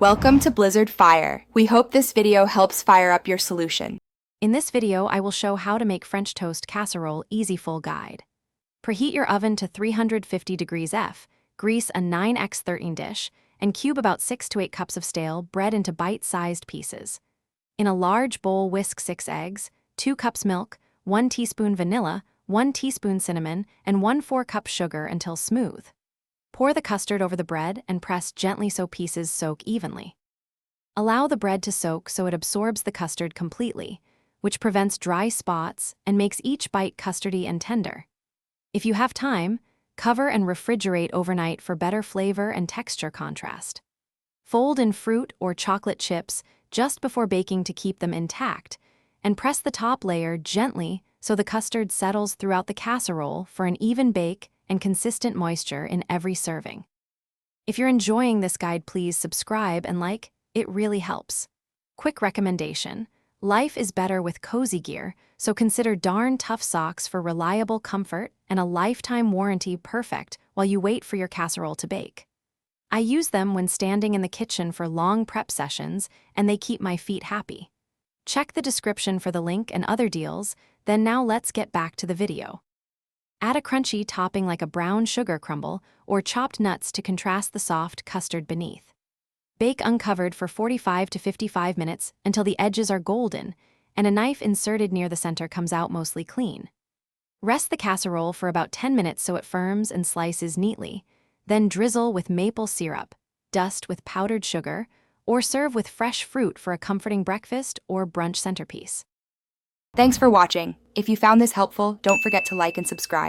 Welcome to Blizzard Fire. We hope this video helps fire up your solution. In this video, I will show how to make French toast casserole easy full guide. Preheat your oven to 350 degrees F, grease a 9x13 dish, and cube about 6 to 8 cups of stale bread into bite-sized pieces. In a large bowl, whisk 6 eggs, 2 cups milk, 1 teaspoon vanilla, 1 teaspoon cinnamon, and 1/4 cup sugar until smooth. Pour the custard over the bread and press gently so pieces soak evenly. Allow the bread to soak so it absorbs the custard completely, which prevents dry spots and makes each bite custardy and tender. If you have time, cover and refrigerate overnight for better flavor and texture contrast. Fold in fruit or chocolate chips just before baking to keep them intact, and press the top layer gently so the custard settles throughout the casserole for an even bake and consistent moisture in every serving. If you're enjoying this guide, please subscribe and like, it really helps. Quick recommendation: life is better with cozy gear, so consider Darn Tough socks for reliable comfort and a lifetime warranty, perfect while you wait for your casserole to bake. I use them when standing in the kitchen for long prep sessions, and they keep my feet happy. Check the description for the link and other deals. Then now let's get back to the video. Add a crunchy topping like a brown sugar crumble or chopped nuts to contrast the soft custard beneath. Bake uncovered for 45 to 55 minutes until the edges are golden and a knife inserted near the center comes out mostly clean. Rest the casserole for about 10 minutes so it firms and slices neatly, then drizzle with maple syrup, dust with powdered sugar, or serve with fresh fruit for a comforting breakfast or brunch centerpiece. Thanks for watching. If you found this helpful, don't forget to like and subscribe.